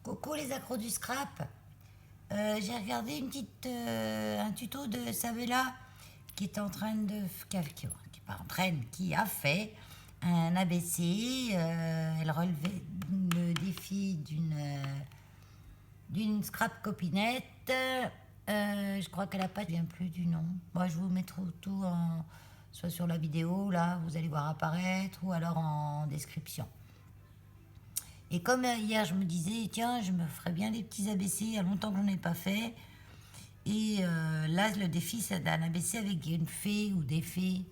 Coucou les accros du scrap. J'ai regardé un tuto de Sabella qui est en train de... qui a fait un ABC. Elle relevait le défi d'une scrap copinette. Je crois qu'elle n'a pas... Je ne me souviens plus du nom. Moi, je vous mettrai tout soit sur la vidéo, là, vous allez voir apparaître, ou alors en description. Et comme hier, je me disais, tiens, je me ferais bien des petits ABC, il y a longtemps que je n'en ai pas fait. Et là, le défi, c'est un ABC avec une fée ou des fées,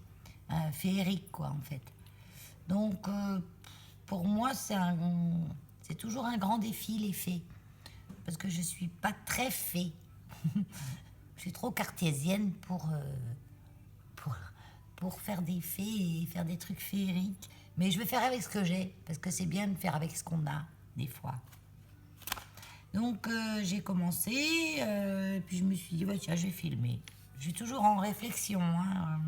féerique, quoi, en fait. Donc, pour moi, c'est toujours un grand défi, les fées. Parce que je ne suis pas très fée. Je suis trop cartésienne pour faire des fées et faire des trucs féeriques. Mais je vais faire avec ce que j'ai, parce que c'est bien de faire avec ce qu'on a, des fois. Donc, j'ai commencé, puis je me suis dit, ouais, tiens, je vais filmer. Je suis toujours en réflexion. Hein.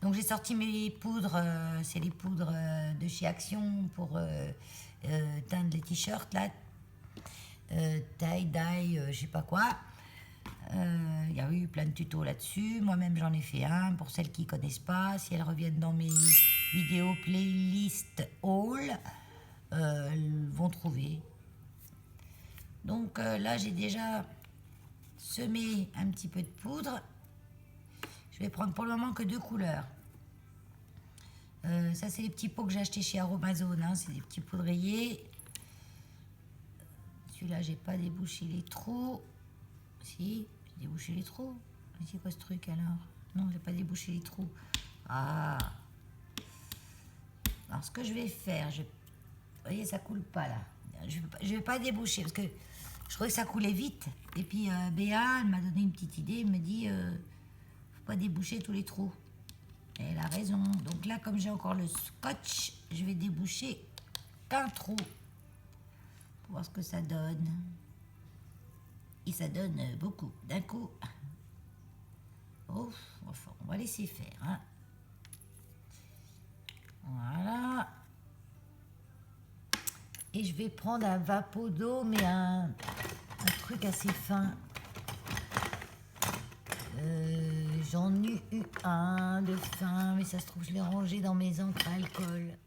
Donc, j'ai sorti mes poudres, c'est les poudres de chez Action pour teindre les t-shirts, là. Tie-dye, je sais pas quoi. Il y a eu plein de tutos là-dessus. Moi-même, j'en ai fait un. Pour celles qui ne connaissent pas, si elles reviennent dans mes vidéos playlist haul, elles vont trouver. Donc là, j'ai déjà semé un petit peu de poudre. Je vais prendre pour le moment que 2 couleurs. Ça, c'est les petits pots que j'ai achetés chez Aromazone. Hein. C'est des petits poudriers. Celui-là, j'ai pas débouché les trous. Si, j'ai débouché les trous. Mais c'est quoi ce truc alors? Non, j'ai pas débouché les trous. Ah. Alors, ce que je vais faire, vous voyez, ça coule pas là. Je vais pas déboucher parce que je trouvais que ça coulait vite. Et puis Béa, elle m'a donné une petite idée. Elle me dit, faut pas déboucher tous les trous. Et elle a raison. Donc là, comme j'ai encore le scotch, je vais déboucher qu'un trou pour voir ce que ça donne. Et ça donne beaucoup d'un coup. Oh, enfin, on va laisser faire. Hein. Voilà. Et je vais prendre un vapeau d'eau, mais un truc assez fin. J'en ai eu un de fin, mais ça se trouve, je l'ai rangé dans mes encres à alcool.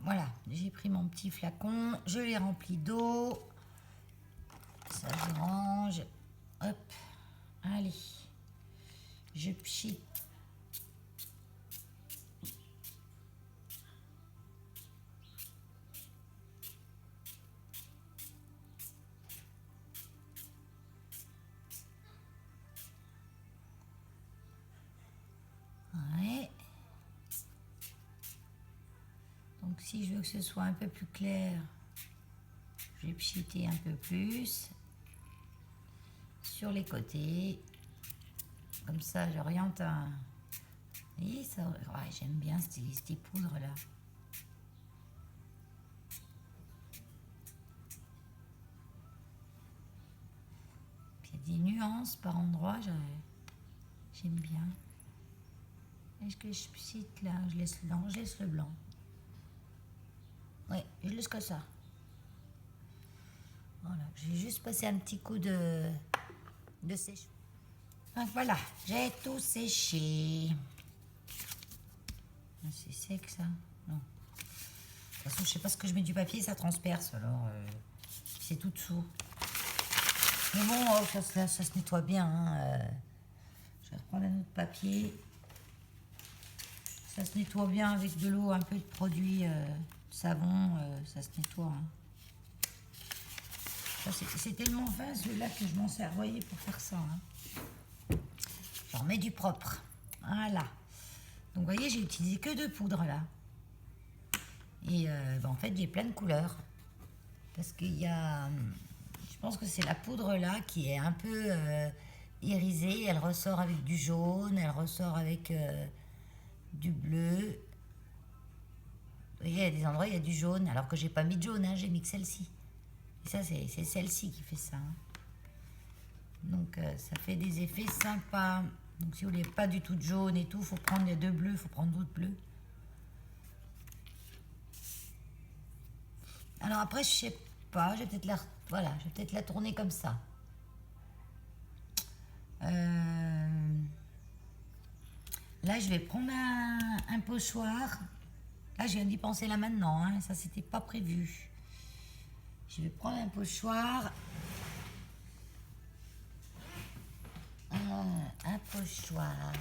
Voilà, j'ai pris mon petit flacon, je l'ai rempli d'eau. Ça, je range. Hop, allez. Je pchite. Ouais. Donc si je veux que ce soit un peu plus clair, je vais pchiter un peu plus sur les côtés. Comme ça, j'oriente un... Et ça... Ouais, j'aime bien ces poudres-là. Il y a des nuances par endroit, j'aime bien. Est-ce que je pchite là? Je laisse le blanc. Ouais, je laisse que ça. Voilà, j'ai juste passé un petit coup de sèche. Donc voilà, j'ai tout séché. C'est sec ça? Non. De toute façon, je sais pas ce que je mets du papier, ça transperce. Alors, c'est tout dessous. Mais bon, ça se nettoie bien. Hein. Je vais reprendre un autre papier. Ça se nettoie bien avec de l'eau, un peu de produit savon. Ça se nettoie. Hein. C'est tellement fin celui-là que je m'en sers, vous voyez, pour faire ça. Hein. J'en mets du propre. Voilà. Donc, vous voyez, j'ai utilisé que 2 poudres là. Et en fait, j'ai plein de couleurs. Parce qu'il y a... Je pense que c'est la poudre là qui est un peu irisée. Elle ressort avec du jaune, elle ressort avec du bleu. Vous voyez, il y a des endroits, il y a du jaune. Alors que j'ai pas mis de jaune, hein, j'ai mis que celle-ci. Et ça, c'est celle-ci qui fait ça. Hein. Donc, ça fait des effets sympas. Donc, si vous voulez pas du tout de jaune et tout, il faut prendre les 2 bleus, il faut prendre d'autres bleus. Alors après, je sais pas. Je vais peut-être voilà, je vais peut-être la tourner comme ça. Là, je vais prendre un pochoir. Là, je viens d'y penser là maintenant, hein. Ça, c'était pas prévu. Je vais prendre un pochoir. Un pochoir.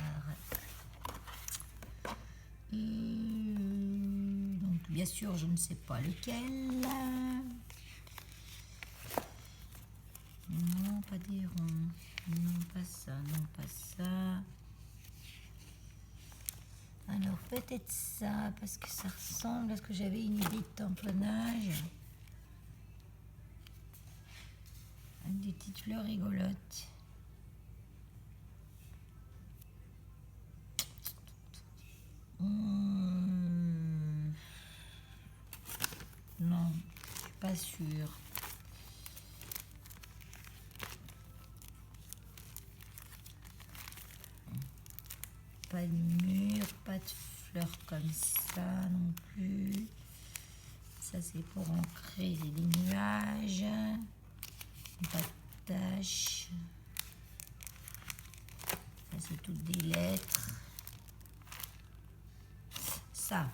Donc, bien sûr, je ne sais pas lequel. Non, pas des ronds. Non, pas ça, non, pas ça. Alors, peut-être ça, parce que ça ressemble à ce que j'avais une idée de tamponnage. Avec des petites fleurs rigolotes. Non, je suis pas sûre. Pas de mur, pas de fleurs comme ça non plus. Ça c'est pour ancrer des nuages. Pas de taches. Ça c'est toutes des lettres. Ça.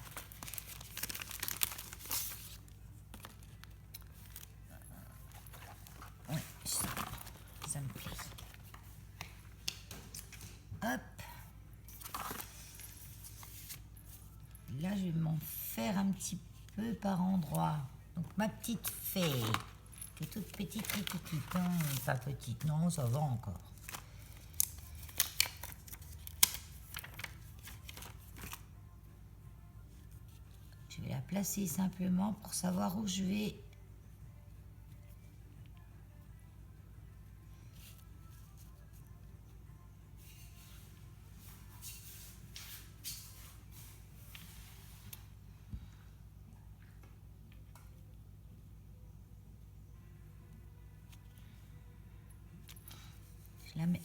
Ouais, ça me plaît. Hop. Là, je vais m'en faire un petit peu par endroit. Donc, ma petite fée, qui est toute petite, hein, pas petite, non, ça va encore. Je vais la placer simplement pour savoir où je vais.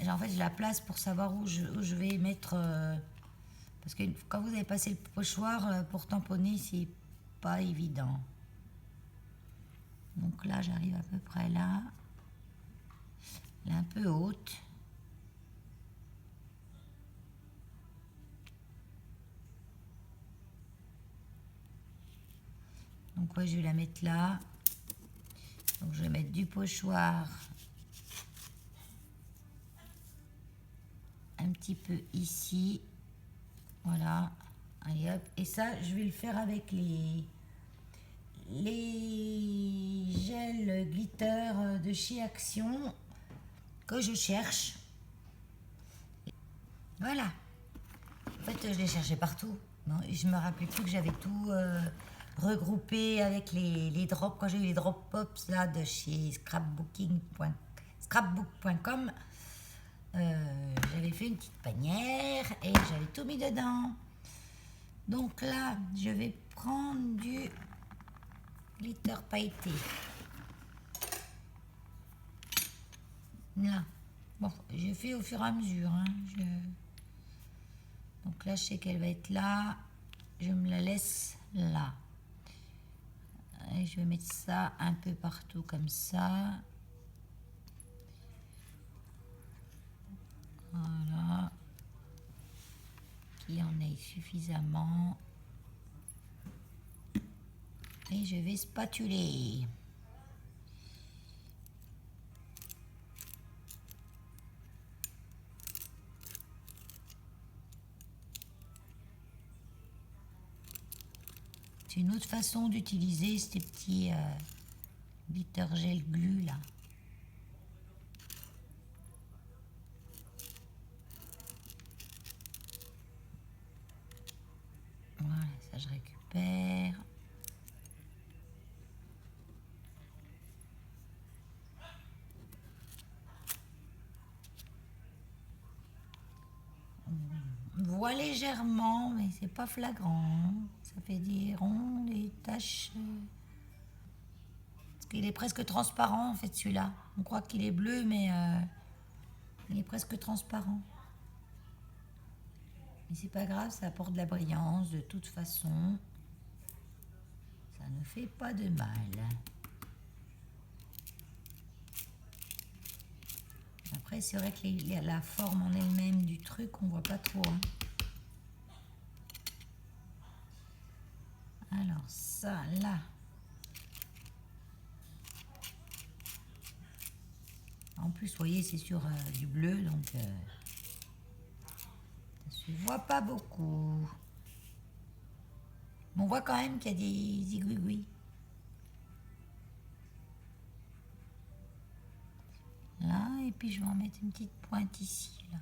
En fait, je la place pour savoir où je vais mettre. Parce que quand vous avez passé le pochoir, pour tamponner, c'est pas évident. Donc là, j'arrive à peu près là. Elle est un peu haute. Donc ouais, je vais la mettre là. Donc je vais mettre du pochoir un petit peu ici. Voilà. Allez hop. Et ça, je vais le faire avec les gels glitter de chez Action que je cherche. Voilà. En fait, je les cherchais partout. Non, je me rappelais plus que j'avais tout regroupé avec les drops. Quand j'ai eu les drop pops là de chez scrapbook.com, j'avais fait une petite panière et j'avais tout mis dedans. Donc là, je vais prendre du glitter pailleté. Là. Bon, je fais au fur et à mesure. Hein. Donc là, je sais qu'elle va être là. Je me la laisse là. Et je vais mettre ça un peu partout comme ça. Voilà. Qu'il y en ait suffisamment. Et je vais spatuler. C'est une autre façon d'utiliser ces petits glitter gel glue là. Voilà, ça je récupère. On voit légèrement, mais c'est pas flagrant. Ça fait des ronds, des taches. Parce qu'il est presque transparent en fait celui-là. On croit qu'il est bleu, mais il est presque transparent. Mais c'est pas grave, ça apporte de la brillance de toute façon. Ça ne fait pas de mal. c'est vrai que la forme en elle-même du truc, on voit pas trop. Hein. Alors ça, là. En plus, vous voyez, c'est sur du bleu, donc ça se voit pas beaucoup. Mais on voit quand même qu'il y a des aiguilles. Là, et puis je vais en mettre une petite pointe ici, là.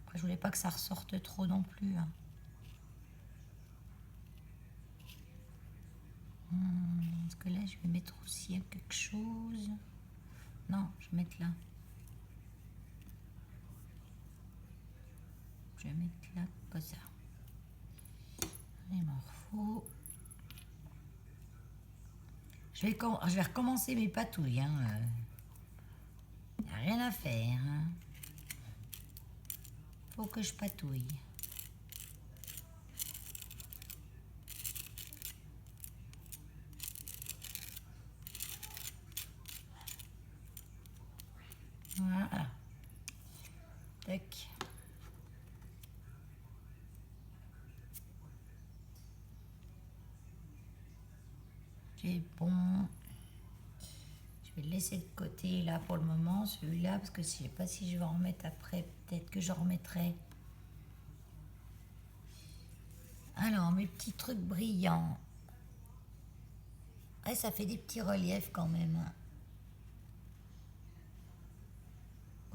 Après, je voulais pas que ça ressorte trop non plus. Hein. Parce que là, je vais mettre aussi quelque chose. Non, je vais mettre là. Je vais mettre là, comme ça. Il m'en faut. Je vais recommencer mes patouilles. Hein. Y a rien à faire. Hein. Faut que je patouille. Voilà. Tac. C'est bon. Je vais le laisser de côté là pour le moment, celui-là, parce que je sais pas si je vais en remettre après. Peut-être que j'en remettrai. Alors, mes petits trucs brillants. Ouais, ça fait des petits reliefs quand même. Hein.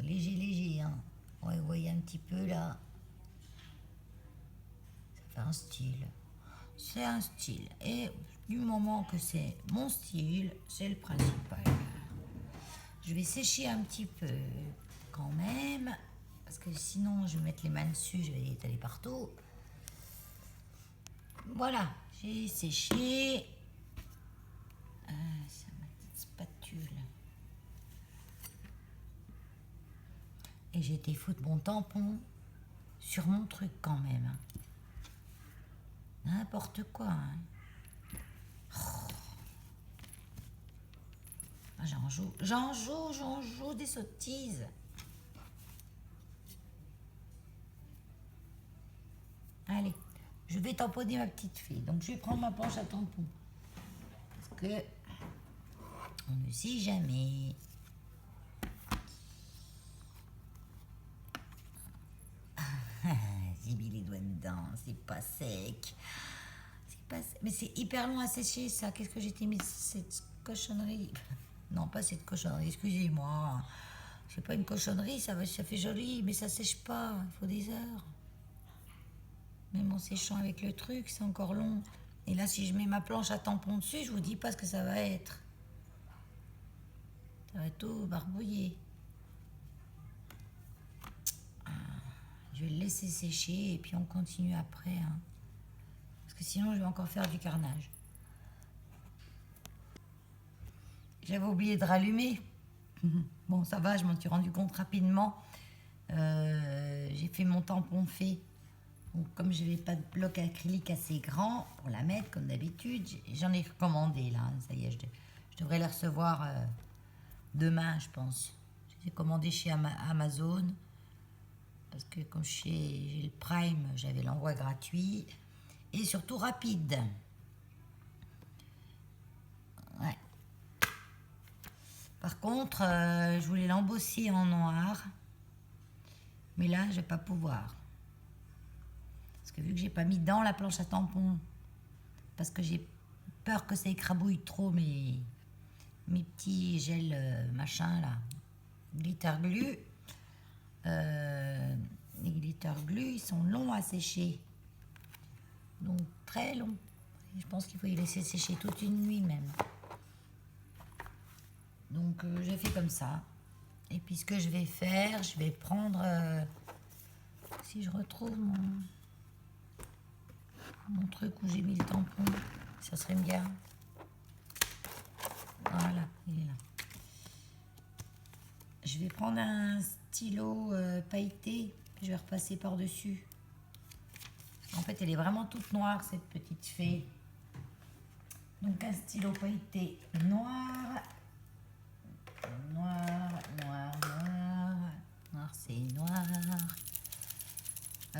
Léger, léger. Hein. Ouais, vous voyez un petit peu là. Ça fait un style. C'est un style. Et du moment que c'est mon style, c'est le principal. Je vais sécher un petit peu quand même. Parce que sinon, je vais mettre les mains dessus, je vais les étaler partout. Voilà, j'ai séché. C'est ma petite spatule. Et j'ai été foutre mon tampon sur mon truc quand même. N'importe quoi. Hein. Oh. J'en joue des sottises. Allez, je vais tamponner ma petite fille. Donc je vais prendre ma planche à tampon. Parce que on ne sait jamais. J'ai mis les doigts dedans, c'est pas sec. Mais c'est hyper long à sécher ça. Qu'est-ce que j'ai mis cette cochonnerie? Non, pas cette cochonnerie, excusez-moi. C'est pas une cochonnerie, ça fait joli, mais ça sèche pas, il faut des heures. Même en séchant avec le truc, c'est encore long. Et là, si je mets ma planche à tampon dessus, je vous dis pas ce que ça va être. Ça va tout barbouiller. Je vais le laisser sécher et puis on continue après. Hein. Parce que sinon, je vais encore faire du carnage. J'avais oublié de rallumer. Bon, ça va, je m'en suis rendu compte rapidement. J'ai fait mon tampon fait. Donc, comme je n'avais pas de bloc acrylique assez grand pour la mettre, comme d'habitude, j'en ai recommandé là. Ça y est, je devrais les recevoir demain, je pense. Je les ai commandés chez Amazon. Parce que comme j'ai le Prime, j'avais l'envoi gratuit. Et surtout rapide. Ouais. Par contre, je voulais l'embosser en noir. Mais là, je vais pas pouvoir. Parce que vu que j'ai pas mis dans la planche à tampon, parce que j'ai peur que ça écrabouille trop mes petits gels machin là, glitter glue. Les glitter glue, ils sont longs à sécher. Donc très longs. Je pense qu'il faut y laisser sécher toute une nuit même. Donc j'ai fait comme ça. Et puis ce que je vais faire, je vais prendre... si je retrouve mon truc où j'ai mis le tampon, ça serait bien. Voilà, il est là. Je vais prendre un stylo pailleté, je vais repasser par-dessus. En fait, elle est vraiment toute noire, cette petite fée. Donc un stylo pailleté noir.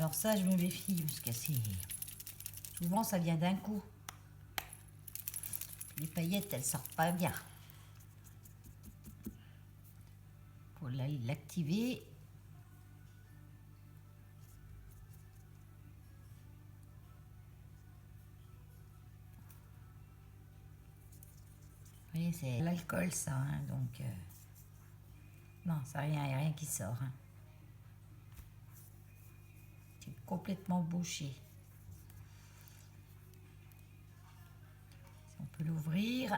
Alors ça, je me méfie parce que souvent ça vient d'un coup. Les paillettes, elles sortent pas bien. Pour l'activer. Vous voyez, c'est l'alcool ça, hein, donc non, ça rien, il n'y a rien qui sort. Hein. C'est complètement bouché. Si on peut l'ouvrir,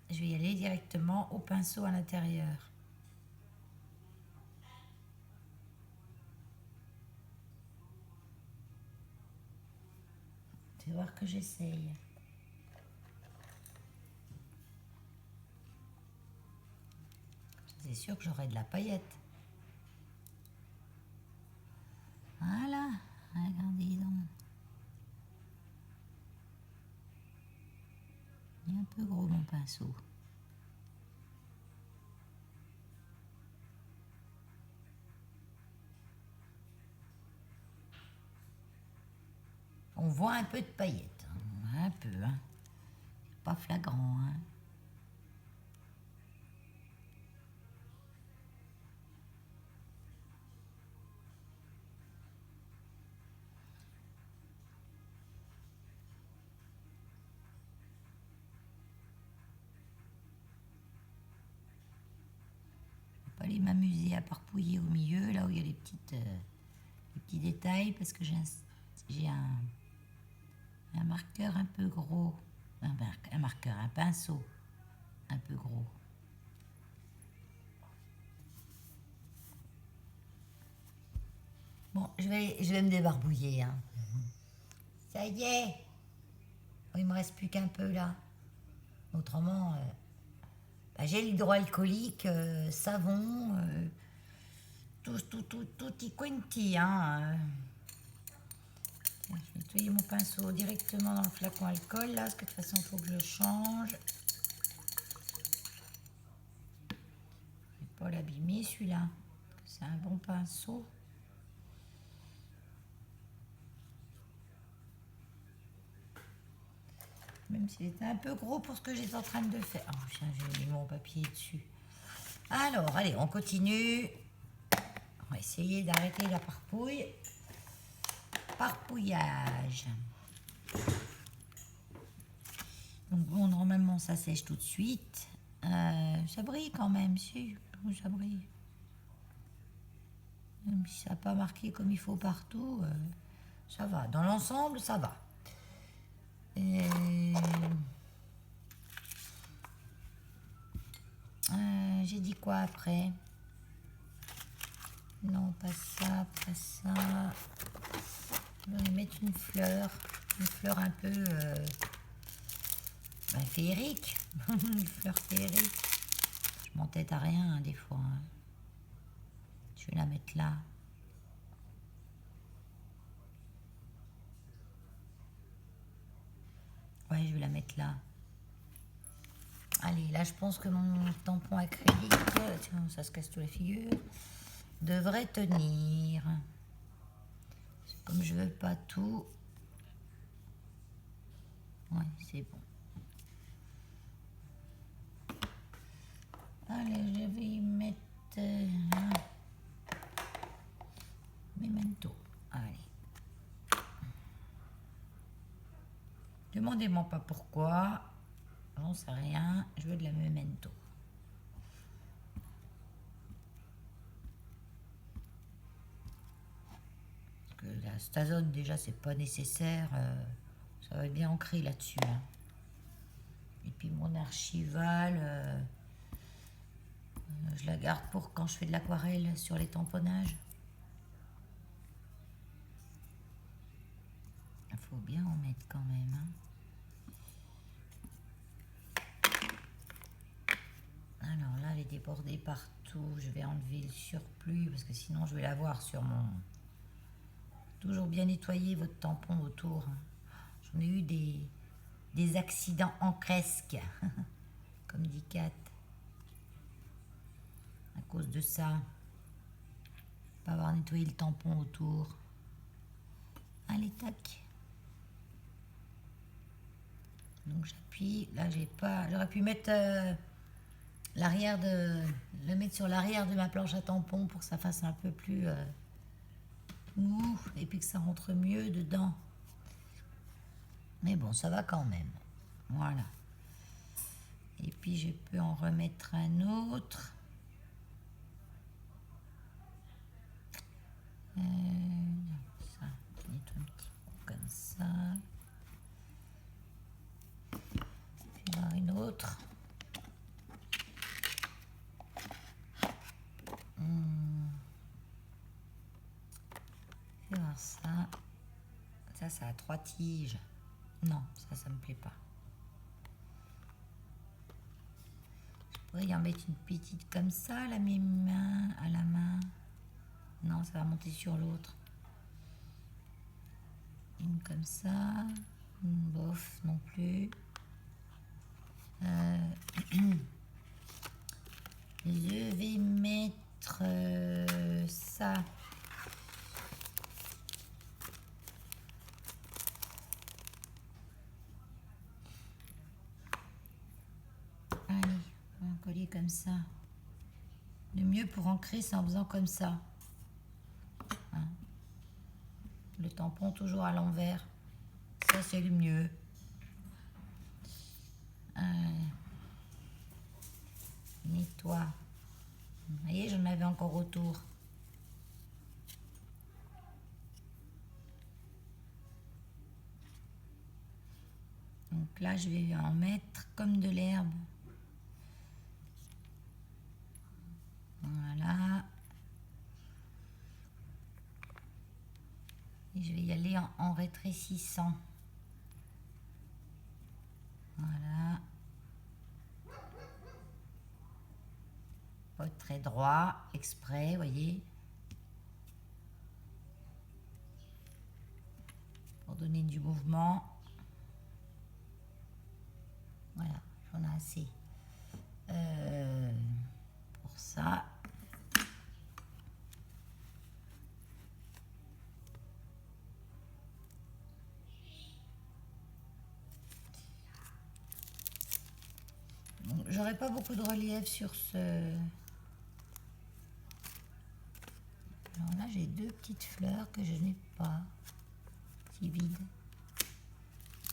je vais y aller directement au pinceau à l'intérieur. Tu vas voir que j'essaye. C'est sûr que j'aurai de la paillette. Voilà, regardez donc. Il est un peu gros mon pinceau. On voit un peu de paillettes. Un peu, hein. Pas flagrant, hein. Pas aller m'amuser à parpouiller au milieu, là où il y a les petits détails, parce que j'ai un marqueur un peu gros. Un marqueur, un pinceau un peu gros. Bon, je vais me débarbouiller. Hein. Ça y est. Oh, il me reste plus qu'un peu là. Autrement, gel hydroalcoolique, savon, tutti quanti. Hein. Je vais nettoyer mon pinceau directement dans le flacon alcool là, parce que de toute façon il faut que je le change. Je ne vais pas l'abîmer celui-là. C'est un bon pinceau. Même s'il était un peu gros pour ce que j'étais en train de faire. Oh putain, j'ai mis mon papier dessus. Alors, allez, on continue. On va essayer d'arrêter la parpouille. Parpouillage. Donc bon, normalement ça sèche tout de suite. Ça brille quand même, si. Ça brille. Même si ça n'a pas marqué comme il faut partout, ça va. Dans l'ensemble, ça va. J'ai dit quoi après? Non, pas ça, pas ça. Je vais mettre une fleur un peu féerique. Une fleur féerique. Je m'entête à rien hein, des fois. Hein. Je vais la mettre là. Ouais, je vais la mettre là. Allez, là, je pense que mon tampon acrylique, tiens, ça se casse toute la figure, devrait tenir. Comme je veux pas tout. Ouais, c'est bon. Allez, je vais y mettre Memento. Allez. Demandez-moi pas pourquoi. J'en sais rien. Je veux de la Memento. Parce que la Stazone, déjà, c'est pas nécessaire. Ça va être bien ancré là-dessus. Hein. Et puis mon archival, je la garde pour quand je fais de l'aquarelle sur les tamponnages. Il faut bien en mettre quand même. Hein. Alors là, elle est débordée partout. Je vais enlever le surplus parce que sinon je vais l'avoir sur mon... Toujours bien nettoyer votre tampon autour. J'en ai eu des accidents en cresque, comme dit Kat. À cause de ça. Pas avoir nettoyé le tampon autour. Allez, tac. Donc j'appuie. Là, j'ai pas. J'aurais pu mettre l'arrière de. Le mettre sur l'arrière de ma planche à tampons pour que ça fasse un peu plus mou et puis que ça rentre mieux dedans. Mais bon, ça va quand même. Voilà. Et puis je peux en remettre un autre. Ça, mettre un petit coup comme ça. Puis voir une autre. Fais voir ça. Ça a 3 tiges. Non, ça me plaît pas. Je pourrais y en mettre une petite comme ça, à la main, à la main. Non, ça va monter sur l'autre. Une comme ça. Bof, non plus. Je vais mettre ça. Allez, on va coller comme ça. Le mieux pour ancrer, c'est en faisant comme ça. Hein. Le tampon toujours à l'envers. Ça, c'est le mieux. Nettoie. Vous voyez, j'en avais encore autour. Donc là, je vais en mettre comme de l'herbe. Voilà. Et je vais y aller en rétrécissant. Voilà. Pas très droit, exprès, voyez. Pour donner du mouvement. Voilà, j'en ai assez. Pour ça. J'aurais pas beaucoup de relief sur ce... Alors là, j'ai 2 petites fleurs que je n'ai pas. C'est vide.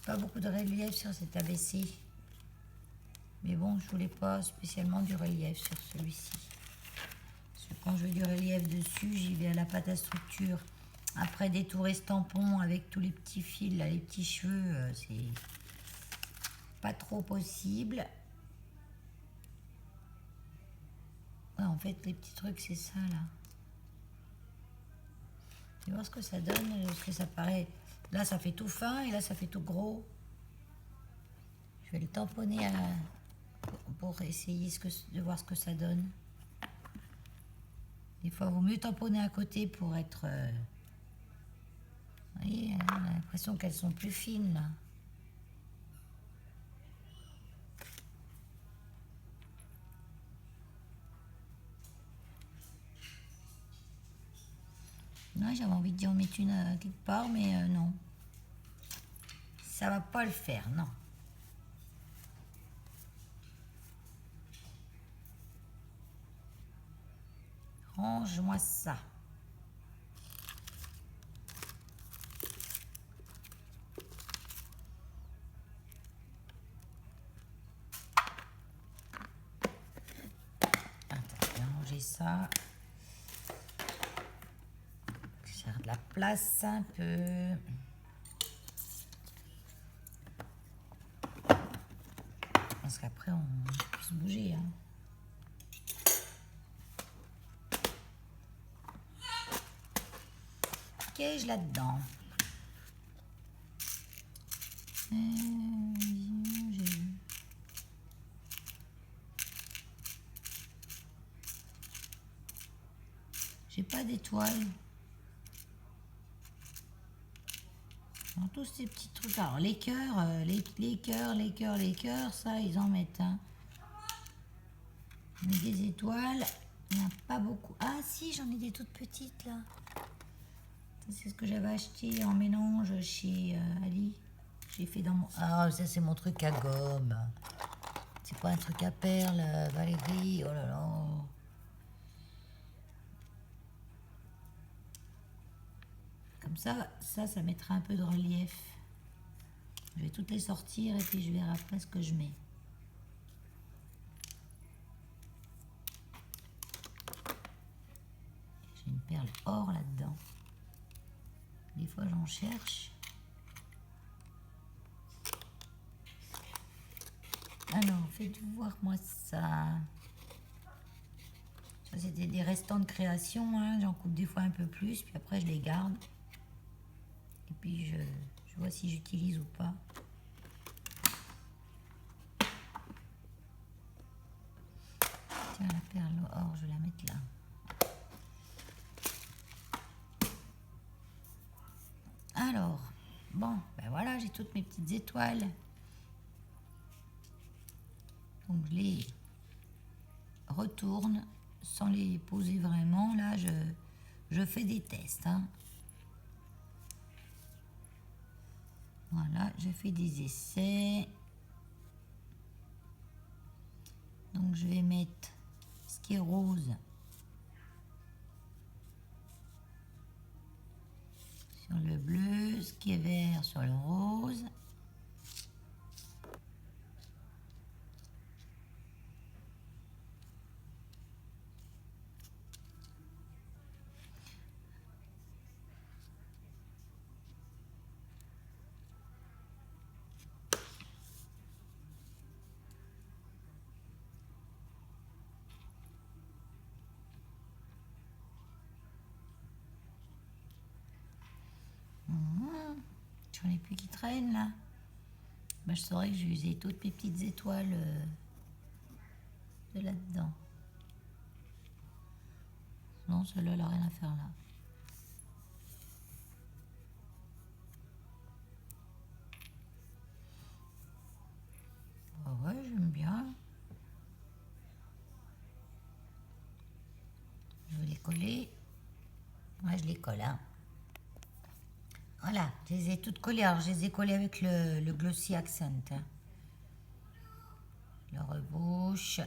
Pas beaucoup de relief sur cet ABC. Mais bon, je voulais pas spécialement du relief sur celui-ci. Parce que quand je veux du relief dessus, j'y vais à la pâte à structure. Après détourer ce tampon avec tous les petits fils, là, les petits cheveux, c'est pas trop possible. Ouais, en fait, les petits trucs, c'est ça, là. Tu vois ce que ça donne, ce que ça paraît. Là, ça fait tout fin et là, ça fait tout gros. Je vais le tamponner pour essayer de voir ce que ça donne. Des fois, il vaut mieux tamponner à côté pour être... Vous voyez, on a l'impression qu'elles sont plus fines, là. Ouais, j'avais envie d'y en mettre une quelque part, mais non. Ça va pas le faire, non. Range-moi ça. Attends, je vais ranger ça. Faire de la place un peu. Parce qu'après, on peut se bouger. Hein. Qu'ai-je là-dedans? J'ai pas d'étoiles. Dans tous ces petits trucs. Alors, les cœurs, les cœurs, ça, ils en mettent. Hein. Mais des étoiles, il n'y en a pas beaucoup. Ah, si, j'en ai des toutes petites, là. C'est ce que j'avais acheté en mélange chez Ali. J'ai fait dans mon... Ah, ça c'est mon truc à gomme. C'est pas un truc à perles, Valérie. Oh là là. Comme ça mettra un peu de relief. Je vais toutes les sortir et puis je verrai après ce que je mets. J'ai une perle or là-dedans. Des fois j'en cherche. Alors, faites voir moi ça. Ça c'était des restants de création, hein. J'en coupe des fois un peu plus, puis après je les garde. Et puis je vois si j'utilise ou pas. Tiens, la perle or, je vais la mettre là. Alors, bon, ben voilà, j'ai toutes mes petites étoiles. Donc je les retourne sans les poser vraiment. Là, je fais des tests, hein. Voilà, je fais des essais. Donc je vais mettre ce qui est rose sur le bleu, ce qui est vert sur le rose. J'en ai plus qui traînent là. Ben, je saurais que j'ai usé toutes mes petites étoiles de là-dedans. Non, celle-là, elle n'a rien à faire là. Ah ouais, j'aime bien. Je vais les coller. Ouais, je les colle, hein. Voilà, je les ai toutes collées. Alors, je les ai collées avec le Glossy Accent, hein. Le rebouche.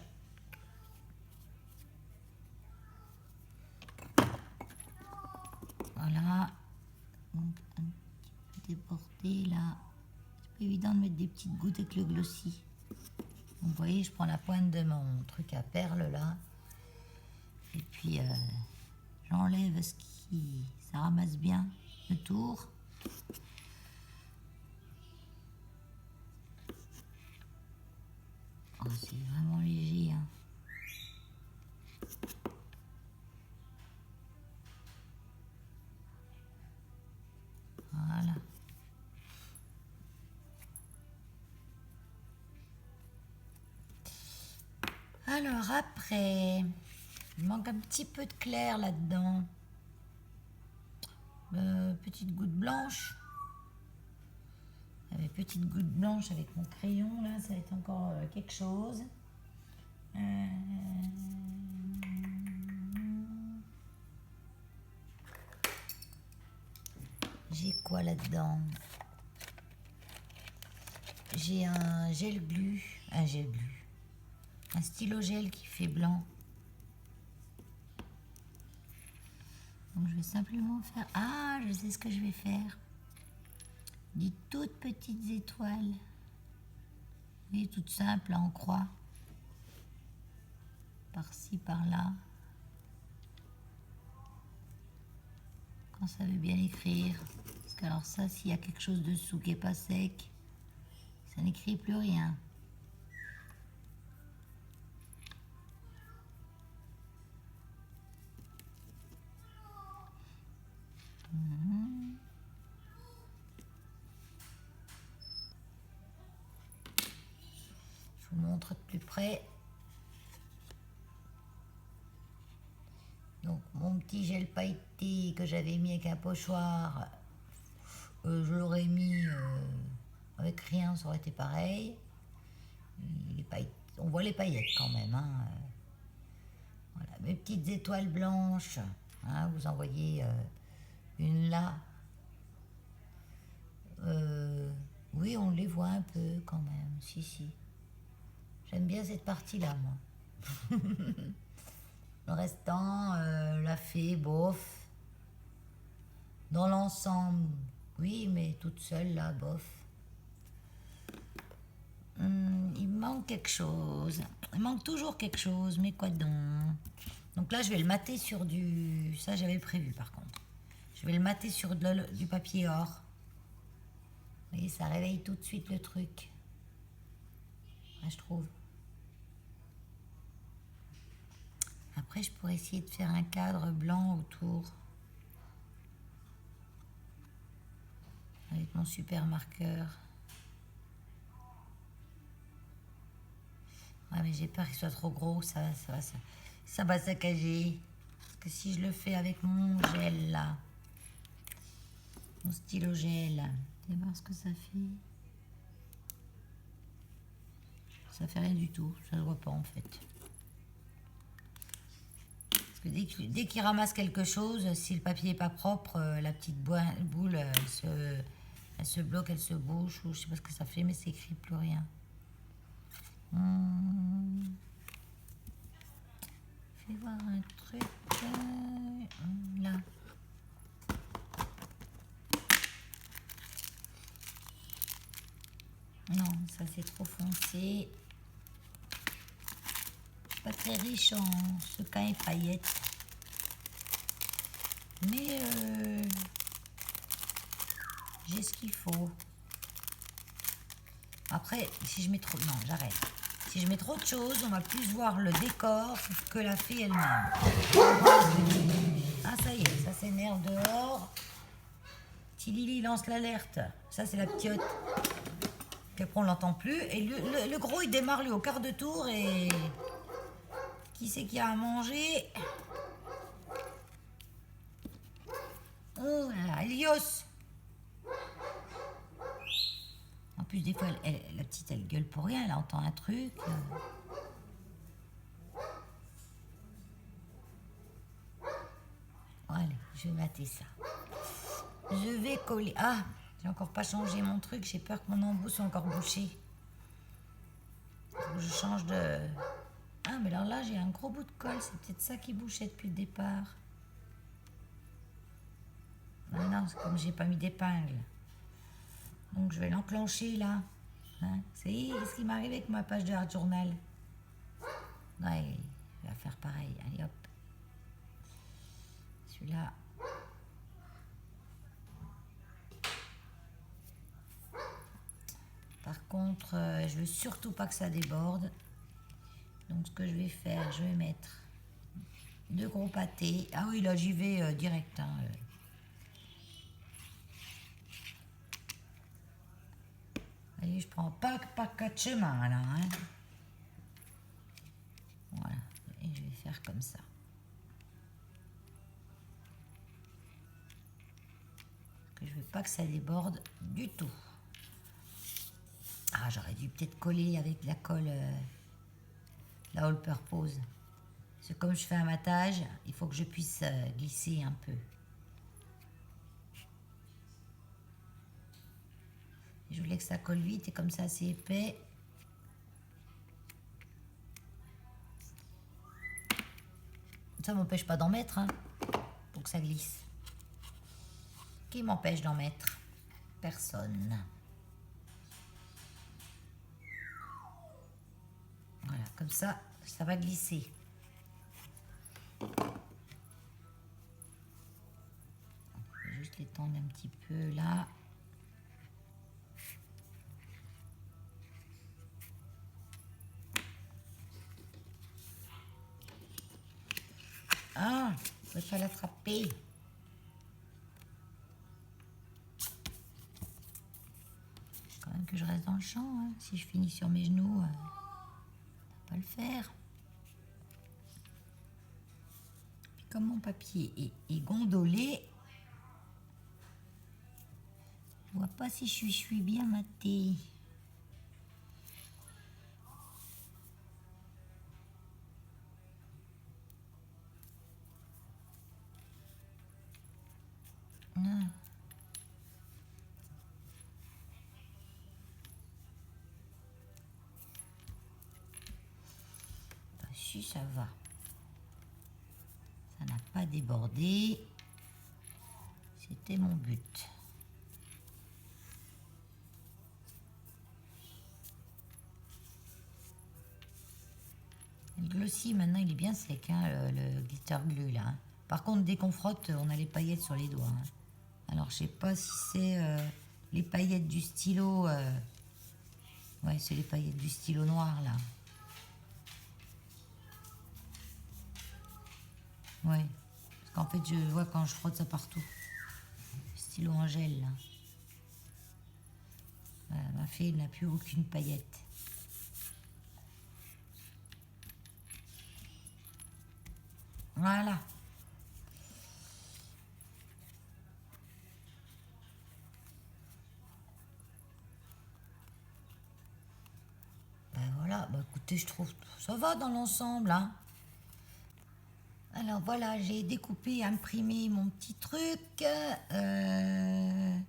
Voilà. Donc, un petit peu débordé là. C'est pas évident de mettre des petites gouttes avec le Glossy. Donc, vous voyez, je prends la pointe de mon truc à perles là. Et puis, j'enlève ce qui... Ça ramasse bien le tour. Oh, c'est vraiment léger, hein. Voilà. Alors après, il manque un petit peu de clair là-dedans. Petite goutte blanche. Petite goutte blanche avec mon crayon, là, ça va être encore quelque chose. J'ai quoi là-dedans? J'ai un gel glu, un stylo gel qui fait blanc. Donc je vais simplement faire... Ah, je sais ce que je vais faire. Des toutes petites étoiles. Vous voyez, toutes simples en croix. Par-ci, par-là. Quand ça veut bien écrire. Parce que alors ça, s'il y a quelque chose dessous qui n'est pas sec, ça n'écrit plus rien. Je vous montre de plus près. Donc mon petit gel pailleté que j'avais mis avec un pochoir, je l'aurais mis avec rien, ça aurait été pareil. On voit les paillettes quand même, hein. Voilà, mes petites étoiles blanches, hein, vous en voyez Une là. Oui, on les voit un peu quand même. Si, si. J'aime bien cette partie-là, moi. Le restant, la fée, bof. Dans l'ensemble, oui, mais toute seule, là, bof. Il me manque quelque chose. Il manque toujours quelque chose, mais quoi donc? Donc là, je vais le mater sur du... Ça, j'avais prévu, par contre. Je vais le mater sur du papier or. Vous voyez, ça réveille tout de suite le truc. Ouais, je trouve. Après, je pourrais essayer de faire un cadre blanc autour. Avec mon super marqueur. Ouais, mais j'ai peur qu'il soit trop gros, ça va saccager. Parce que si je le fais avec mon gel là, mon stylo gel, vous allez voir ce que ça fait. Ça fait rien du tout, ça ne se voit pas en fait. Parce que dès qu'il ramasse quelque chose, si le papier n'est pas propre, la petite boule, elle se bloque, elle se bouche, ou je sais pas ce que ça fait, mais c'est écrit plus rien. Je vais voir un truc là. Non, ça c'est trop foncé. Pas très riche en sequins et paillettes. Mais j'ai ce qu'il faut. Après, si je mets trop... Non, j'arrête. Si je mets trop de choses, on va plus voir le décor que la fée elle-même. Ah, ça y est, ça s'énerve dehors. Petit Lily lance l'alerte. Ça, c'est la petite. Puis après, on l'entend plus. Et le gros, il démarre lui au quart de tour. Et qui c'est qui a à manger? Oh là là, Elios. En plus, des fois, la petite, elle gueule pour rien. Elle entend un truc. Allez, je vais mater ça. Je vais coller. Ah, j'ai encore pas changé mon truc. J'ai peur que mon embout soit encore bouché. Faut que je change de... Ah, mais alors là, j'ai un gros bout de colle. C'est peut-être ça qui bouchait depuis le départ. Ah non, c'est comme j'ai pas mis d'épingle. Donc, je vais l'enclencher là. Hein, c'est ce qui m'arrive avec ma page de Art Journal. Ouais, je vais faire pareil. Allez, hop. Celui-là. Par contre, je veux surtout pas que ça déborde. Donc, ce que je vais faire, je vais mettre 2 gros pâtés. Ah oui, là, j'y vais direct. Hein. Allez, je prends pas quatre chemins, là. Hein. Voilà. Et je vais faire comme ça. Parce que je veux pas que ça déborde du tout. Ah, j'aurais dû peut-être coller avec la colle, la all purpose. Parce que comme je fais un matage, il faut que je puisse glisser un peu. Je voulais que ça colle vite et comme ça c'est épais. Ça m'empêche pas d'en mettre, hein, pour que ça glisse. Qui m'empêche d'en mettre? Personne. Voilà, comme ça, ça va glisser. Je vais juste l'étendre un petit peu là. Ah, je ne peux pas l'attraper. Quand même que je reste dans le champ. Hein. Si je finis sur mes genoux, ça va pas le faire. Puis comme mon papier est gondolé, je vois pas si je suis bien maté. dessus, ça va. Ça n'a pas débordé. C'était mon but. Le glossy, maintenant, il est bien sec, hein, le glitter glue, là. Hein. Par contre, dès qu'on frotte, on a les paillettes sur les doigts. Hein. Alors, je sais pas si c'est les paillettes du stylo. Ouais, c'est les paillettes du stylo noir, là. Ouais. Parce qu'en fait, je vois quand je frotte ça partout. Le stylo en gel, là. Voilà, ma fille n'a plus aucune paillette. Voilà. Ben voilà, bah écoutez, je trouve ça va dans l'ensemble, hein. Alors voilà, j'ai découpé, imprimé mon petit truc, la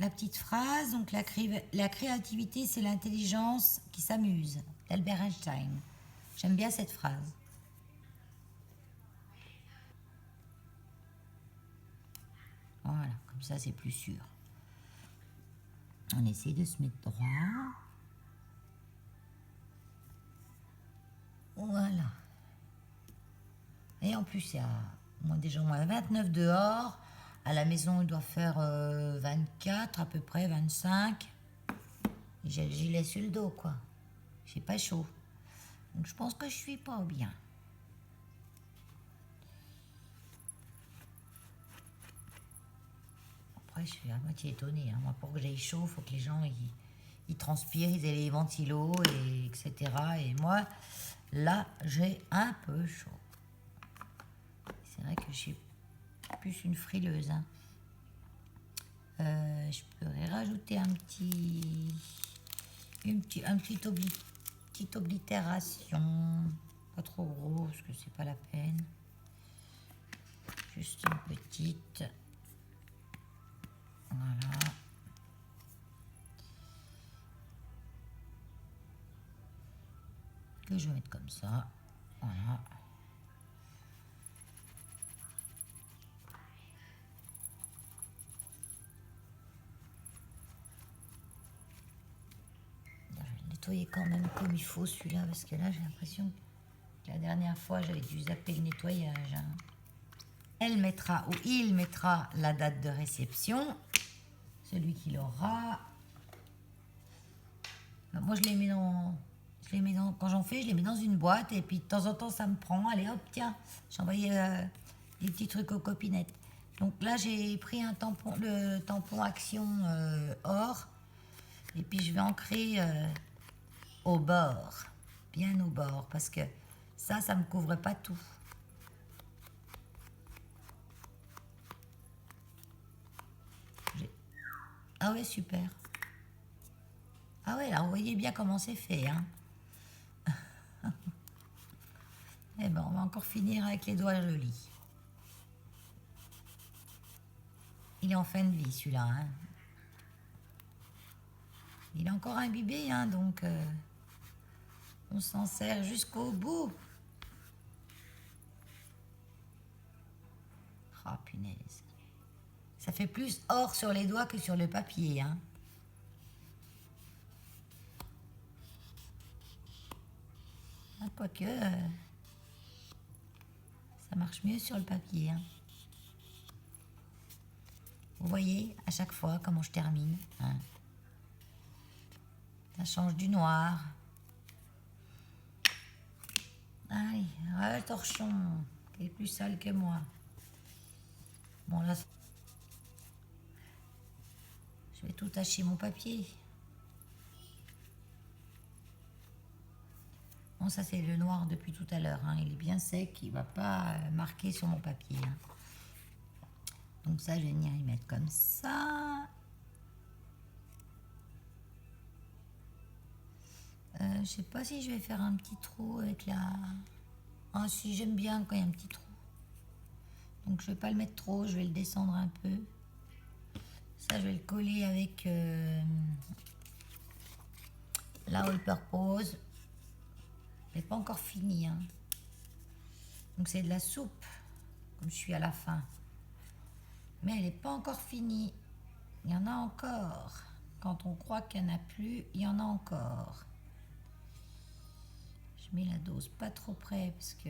petite phrase. Donc la créativité, c'est l'intelligence qui s'amuse, d'Albert Einstein. J'aime bien cette phrase. Voilà, comme ça c'est plus sûr. On essaie de se mettre droit. Voilà. Et en plus, il y a déjà moins 29 dehors. À la maison, il doit faire 24, à peu près 25. Et j'ai le gilet sur le dos, quoi. J'ai pas chaud. Donc je pense que je suis pas bien. Après, je suis à moitié étonnée. Hein. Moi, pour que j'aille chaud, il faut que les gens ils transpirent, ils aient les ventilos, etc. Et moi, là, j'ai un peu chaud. C'est vrai que je suis plus une frileuse. Hein. Je pourrais rajouter petite oblitération. Pas trop gros, parce que c'est pas la peine. Juste une petite. Voilà. Que je vais mettre comme ça. Voilà. Je vais le nettoyer quand même comme il faut celui-là, parce que là j'ai l'impression que la dernière fois j'avais dû zapper le nettoyage. Hein. Elle mettra ou il mettra la date de réception. Celui qui l'aura. Moi je les mets dans. Quand j'en fais, je les mets dans une boîte et puis de temps en temps ça me prend. Allez hop, tiens, j'ai envoyé des petits trucs aux copinettes. Donc là j'ai pris le tampon Action or. Et puis je vais ancrer au bord. Bien au bord. Parce que ça me couvre pas tout. Ah ouais, super. Ah ouais, là, vous voyez bien comment c'est fait. Hein. Eh ben, on va encore finir avec les doigts jolis. Il est en fin de vie, celui-là. Hein. Il est encore imbibé, hein, donc on s'en sert jusqu'au bout. Ah, punaise. Ça fait plus or sur les doigts que sur le papier. Hein. Ah, quoique, ça marche mieux sur le papier. Hein. Vous voyez à chaque fois comment je termine. Hein. Ça change du noir. Allez, le torchon, qui est plus sale que moi. Bon, là, je vais tout tacher mon papier. Bon, ça c'est le noir depuis tout à l'heure. Hein. Il est bien sec, il ne va pas marquer sur mon papier. Hein. Donc ça, je vais venir y mettre comme ça. Je sais pas si je vais faire un petit trou avec la... Ah si, j'aime bien quand il y a un petit trou. Donc je vais pas le mettre trop, je vais le descendre un peu. Ça, je vais le coller avec la All Purpose. Elle n'est pas encore finie. Hein. Donc c'est de la soupe, comme je suis à la fin. Mais elle n'est pas encore finie. Il y en a encore. Quand on croit qu'il n'y en a plus, il y en a encore. Je mets la dose pas trop près parce que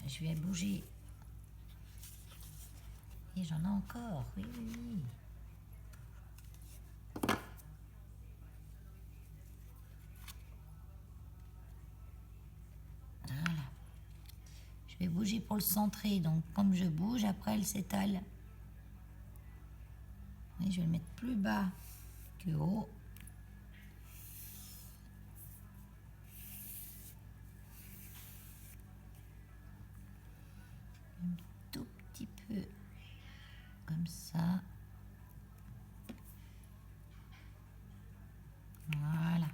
je vais bouger. Et j'en ai encore, oui, oui, oui. Voilà. Je vais bouger pour le centrer. Donc, comme je bouge, après, elle s'étale. Et je vais le mettre plus bas que haut. Un tout petit peu comme ça. Voilà.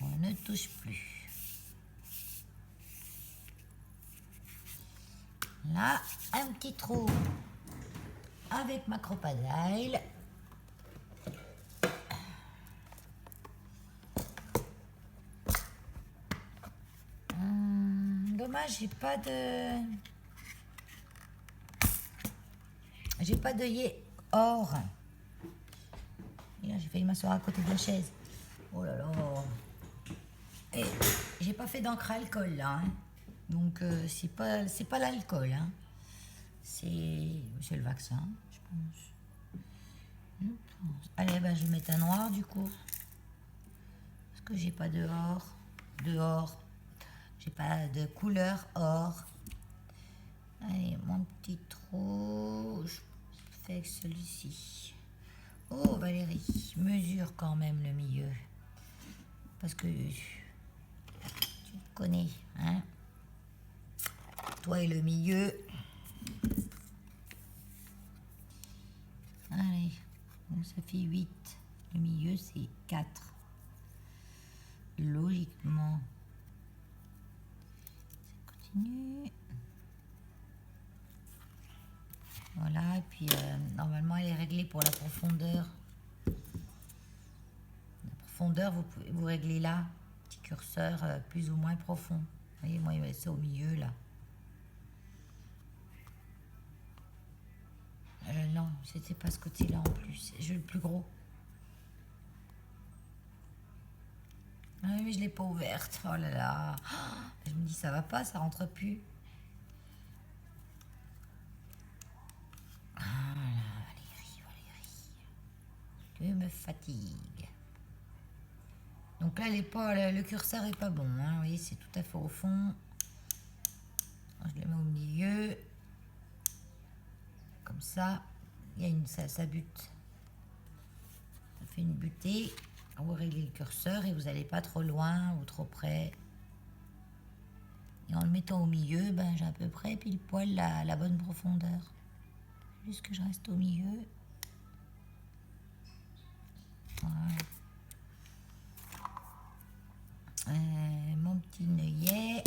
On ne touche plus. Là, un petit trou avec ma Crocodile. Dommage, j'ai pas d'œillet or. Et là, j'ai failli m'asseoir à côté de la chaise. Oh là là. Et j'ai pas fait d'encre à alcool là. Hein. Donc c'est pas l'alcool. Hein. C'est le vaccin, je pense. Allez, ben, je vais mettre un noir du coup. Parce que j'ai pas dehors. J'ai pas de couleur or. Allez, mon petit trou. Je fais avec celui-ci. Oh Valérie, mesure quand même le milieu. Parce que tu te connais, hein. Toi et le milieu. Allez, donc ça fait 8. Le milieu, c'est 4. Logiquement. Ça continue. Voilà, et puis normalement, elle est réglée pour la profondeur. La profondeur, vous réglez là. Petit curseur plus ou moins profond. Vous voyez, moi, c'est au milieu, là. Non, c'était pas ce côté-là en plus. Je veux le plus gros. Ah oui, mais je l'ai pas ouverte. Oh là là. Je me dis, ça va pas, ça rentre plus. Ah là, Valérie. Tu me fatigues. Donc là, le curseur est pas bon. Hein. Vous voyez, c'est tout à fait au fond. Je le mets au milieu. Comme ça. Il y a ça bute. Ça fait une butée. Vous réglez le curseur et vous n'allez pas trop loin ou trop près. Et en le mettant au milieu, ben, j'ai à peu près pile poil la bonne profondeur. Juste que je reste au milieu. Voilà. Mon petit œillet.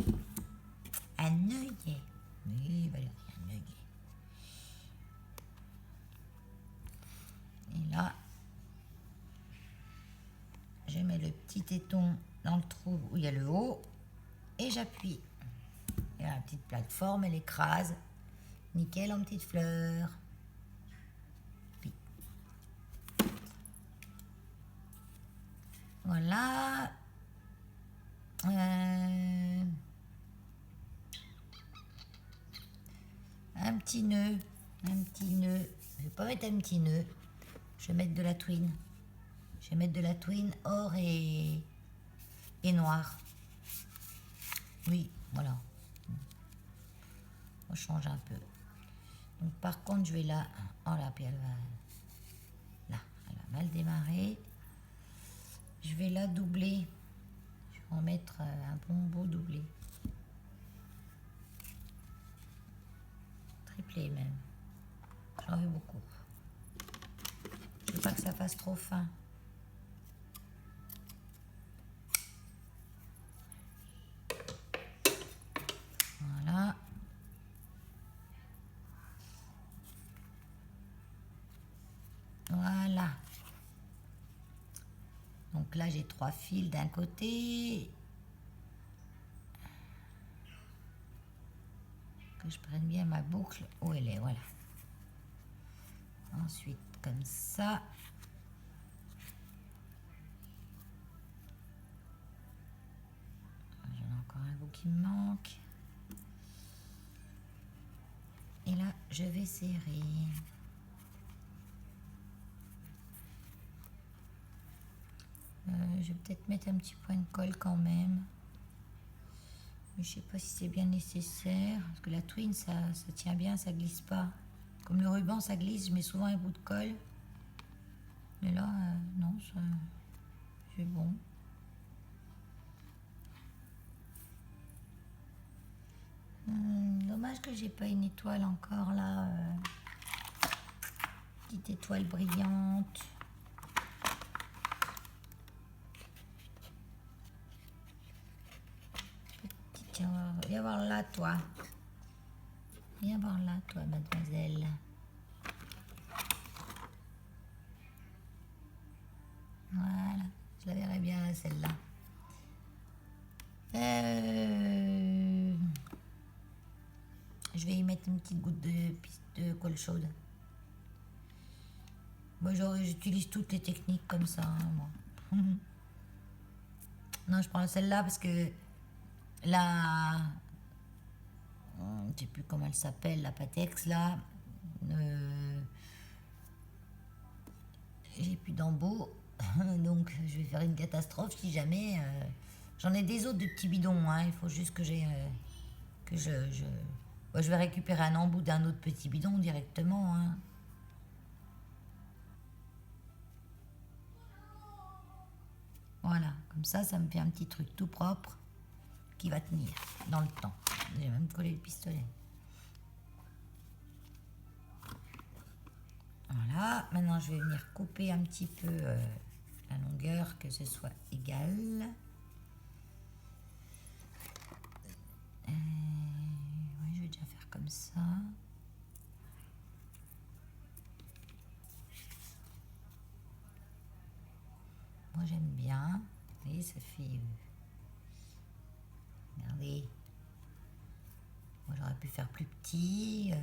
Un œillet. Oui, Valérie, un œillet. Et là, je mets le petit téton dans le trou où il y a le haut et j'appuie. Et la petite plateforme, elle écrase. Nickel en petites fleurs. Puis. Voilà. Un petit nœud. Je vais pas mettre un petit nœud. Je vais mettre de la twine. Je vais mettre de la twine or et noir. Oui, voilà. On change un peu. Donc par contre, je vais là. Oh là, puis elle va. Là, elle va mal démarrer. Je vais la doubler. Je vais en mettre un bon beau doublé. Triplé même. J'en veux beaucoup. Je veux pas que ça fasse trop fin. Voilà. Voilà. Donc là, j'ai 3 fils d'un côté. Que je prenne bien ma boucle où elle est, voilà. Ensuite, comme ça. J'en ai encore un bout qui me manque. Et là, je vais serrer. Je vais peut-être mettre un petit point de colle quand même. Mais je sais pas si c'est bien nécessaire. Parce que la twine, ça tient bien, ça glisse pas. Comme le ruban, ça glisse, je mets souvent un bout de colle. Mais là, non, c'est bon. Dommage que j'ai pas une étoile encore là. Petite étoile brillante. Viens voir là, toi. Viens voir là, toi, mademoiselle. Voilà, je la verrai bien là, celle-là. Je vais y mettre une petite goutte de colle chaude. Moi, j'utilise toutes les techniques comme ça, hein, moi. Non, je prends celle-là parce que la... je sais plus comment elle s'appelle, la Patex, là. J'ai plus d'embout. Donc, je vais faire une catastrophe si jamais... J'en ai des autres de petits bidons, hein. Il faut juste que j'ai... Moi, je vais récupérer un embout d'un autre petit bidon directement, hein. Voilà, comme ça me fait un petit truc tout propre qui va tenir dans le temps. J'ai même collé le pistolet. Voilà, maintenant je vais venir couper un petit peu la longueur, que ce soit égal. Oui, je vais déjà faire comme ça. Moi j'aime bien. Vous voyez, ça fait... Regardez. Moi j'aurais pu faire plus petit.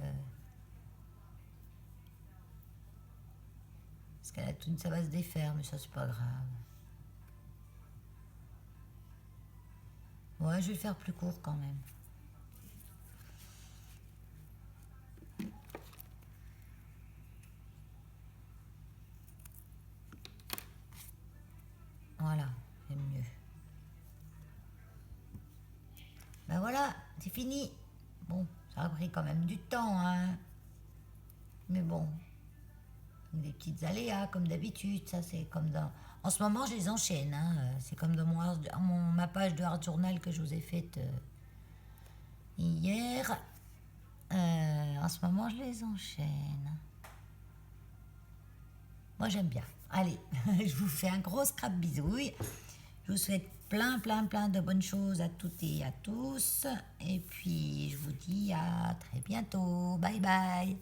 Parce qu'à la toune ça va se défaire, mais ça c'est pas grave. Ouais, je vais le faire plus court quand même. Voilà, c'est mieux. Ben voilà, c'est fini. Bon, ça a pris quand même du temps, hein. Mais bon, des petites aléas comme d'habitude, ça c'est comme dans... En ce moment, je les enchaîne, hein. C'est comme dans ma page de Art Journal que je vous ai faite hier. En ce moment, je les enchaîne. Moi, j'aime bien. Allez, je vous fais un gros scrap bisouille. Je vous souhaite plein de bonnes choses à toutes et à tous. Et puis, je vous dis à très bientôt. Bye bye.